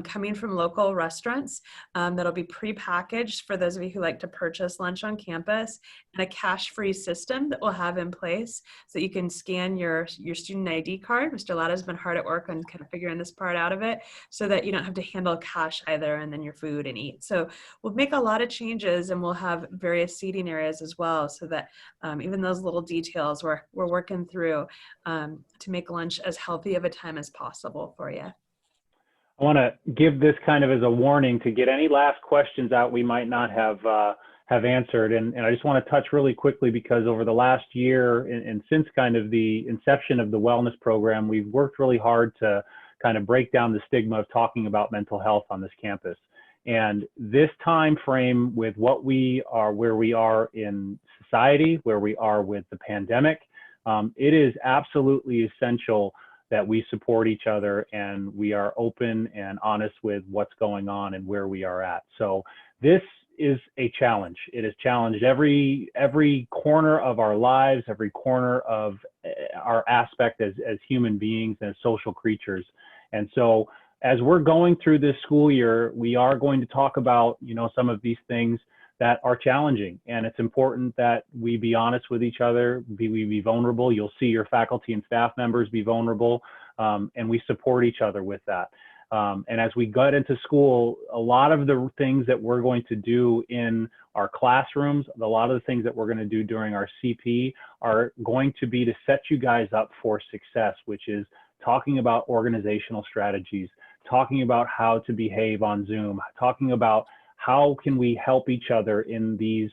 coming from local restaurants that'll be pre-packaged for those of you who like to purchase lunch on campus, and a cash-free system that we'll have in place so that you can scan your student ID card. Mr. Latta's been hard at work on kind of figuring this part out of it so that you don't have to handle cash either and then your food and eat. So we'll make a lot of changes, and we'll have various seating areas as well so that even those little details we're working through to make lunch as healthy of a time as possible for you. I want to give this kind of as a warning to get any last questions out we might not have answered. And I just want to touch really quickly, because over the last year and since kind of the inception of the wellness program, we've worked really hard to kind of break down the stigma of talking about mental health on this campus. And this time frame with what we are, where we are in society, where we are with the pandemic, it is absolutely essential that we support each other and we are open and honest with what's going on and where we are at. So this is a challenge. It has challenged every corner of our lives, every corner of our aspect as human beings and as social creatures. And so as we're going through this school year, we are going to talk about, you know, some of these things that are challenging, and it's important that we be honest with each other, we be vulnerable. You'll see your faculty and staff members be vulnerable, and we support each other with that. And as we get into school, a lot of the things that we're going to do in our classrooms, a lot of the things that we're going to do during our CP are going to be to set you guys up for success, which is talking about organizational strategies, talking about how to behave on Zoom, talking about how can we help each other in these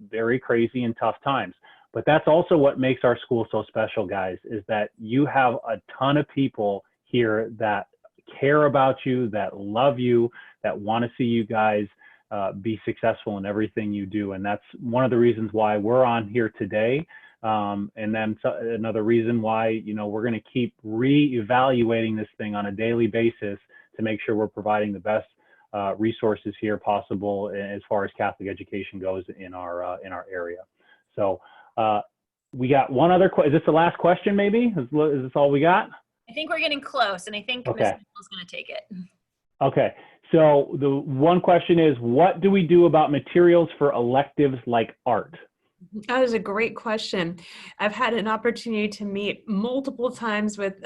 very crazy and tough times. But that's also what makes our school so special, guys, is that you have a ton of people here that care about you, that love you, that want to see you guys be successful in everything you do. And that's one of the reasons why we're on here today. And then another reason why, you know, we're going to keep re-evaluating this thing on a daily basis to make sure we're providing the best resources here possible as far as Catholic education goes in our area. So we got one other question. Is this the last question maybe? Is this all we got? I think we're getting close, and I think Ms. Mitchell's going to take it. Okay. So the one question is, what do we do about materials for electives like art? That is a great question. I've had an opportunity to meet multiple times with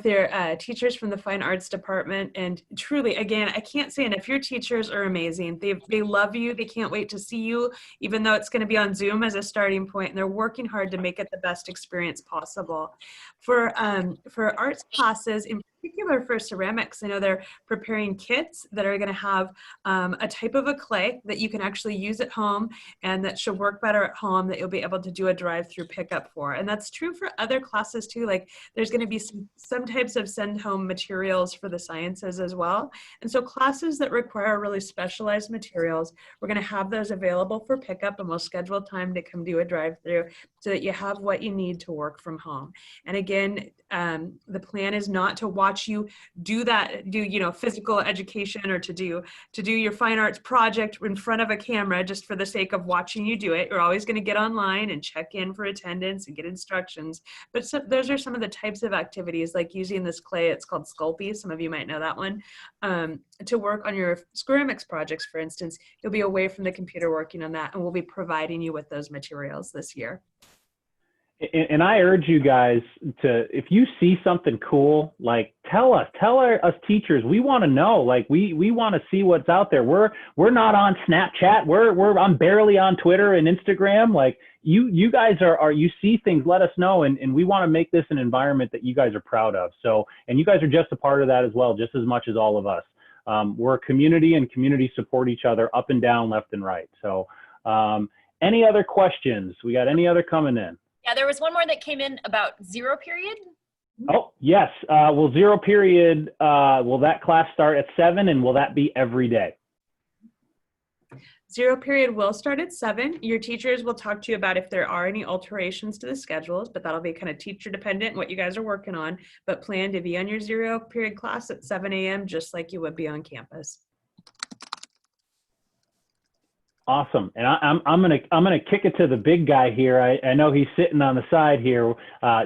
their teachers from the fine arts department, and truly, again, I can't say enough, your teachers are amazing. They love you. They can't wait to see you, even though it's going to be on Zoom as a starting point, and they're working hard to make it the best experience possible. For arts classes, in particular for ceramics, I know they're preparing kits that are going to have a type of a clay that you can actually use at home and that should work better at home, that you'll be able to do a drive-through pickup for. And that's true for other classes too. Like there's going to be some types of send home materials for the sciences as well. And so classes that require really specialized materials, we're going to have those available for pickup, and we'll schedule time to come do a drive-through so that you have what you need to work from home. And again, the plan is not to watch you do physical education or to do your fine arts project in front of a camera just for the sake of watching you do it. You're always going to get online and check in for attendance and get instructions. But those are some of the types of activities, like using this clay. It's called Sculpey. Some of you might know that one. To work on your ceramics projects, for instance, you'll be away from the computer working on that, and we'll be providing you with those materials this year. And I urge you guys to, if you see something cool, like tell us us teachers. We want to know, like we want to see what's out there. We're not on Snapchat. I'm barely on Twitter and Instagram. Like you guys are you see things, let us know. And we want to make this an environment that you guys are proud of. So, and you guys are just a part of that as well, just as much as all of us. We're a community, and communities support each other up and down, left and right. So any other questions? We got any other coming in? Yeah, there was one more that came in about zero period. Oh, yes. Will zero period, will that class start at 7, and will that be every day? Zero period will start at 7. Your teachers will talk to you about if there are any alterations to the schedules, but that'll be kind of teacher dependent, what you guys are working on, but plan to be on your zero period class at 7 a.m. just like you would be on campus. Awesome. And I'm gonna kick it to the big guy here. I know he's sitting on the side here,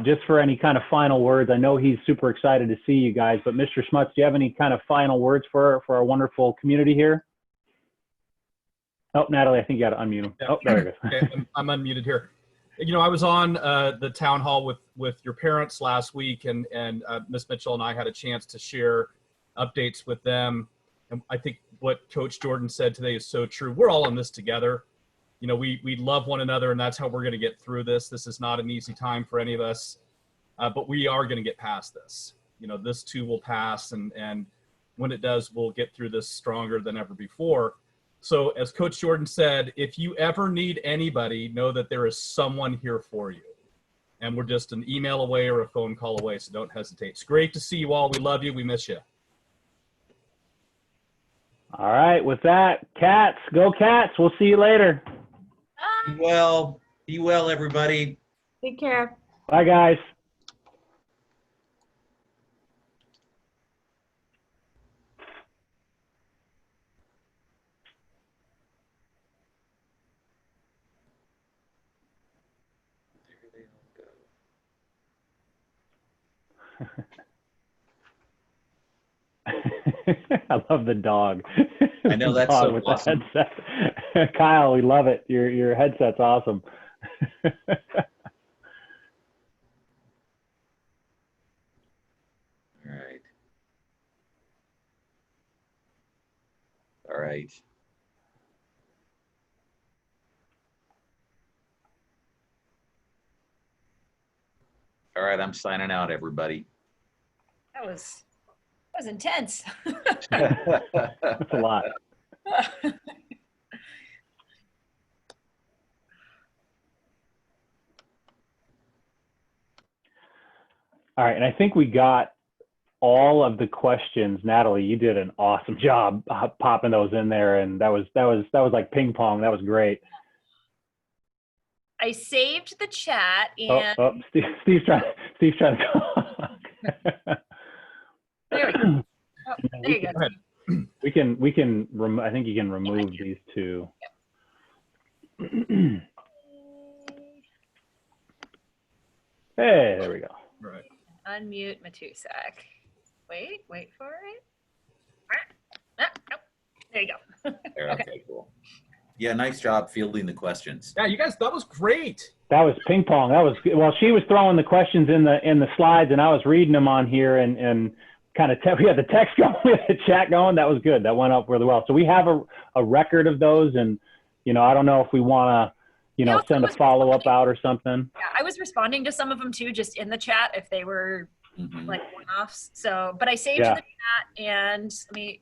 just for any kind of final words. I know he's super excited to see you guys, but Mr. Smuts, do you have any kind of final words for our wonderful community here? Oh, Natalie, I think you got to unmute him. Yeah. Oh, there it goes. Okay, I'm unmuted here. You know, I was on the town hall with your parents last week, and Miss Mitchell and I had a chance to share updates with them. And I think what Coach Jordan said today is so true. We're all in this together. You know, we love one another, and that's how we're going to get through this. This is not an easy time for any of us, but we are going to get past this. You know, this too will pass, and when it does, we'll get through this stronger than ever before. So as Coach Jordan said, if you ever need anybody, know that there is someone here for you. And we're just an email away or a phone call away, so don't hesitate. It's great to see you all. We love you. We miss you. All right. With that, Cats, go Cats. We'll see you later. Be well, everybody. Take care. Bye, guys. I love the dog. I know, that's Dog so with awesome. the headset. Kyle, we love it. Your headset's awesome. All right. All right. All right, I'm signing out, everybody. That was intense. That's a lot. All right, and I think we got all of the questions. Natalie, you did an awesome job popping those in there, and that was like ping pong. That was great. I saved the chat and Steve's trying to talk. there we go. Oh, there you go. We can I think you can remove these two. Hey, there we go. Right. Unmute Matusak. Wait for it. Nope. There you go. Okay, cool. Yeah, nice job fielding the questions. Yeah, you guys, that was great. That was ping pong. That was well. She was throwing the questions in the slides, and I was reading them on here, and kind of we had the text going, we had the chat going. That was good. That went up really well. So we have a record of those, and you know, I don't know if we want to, send a follow up out or something. Yeah, I was responding to some of them too, just in the chat if they were like one-offs. So, but I saved the chat, and let me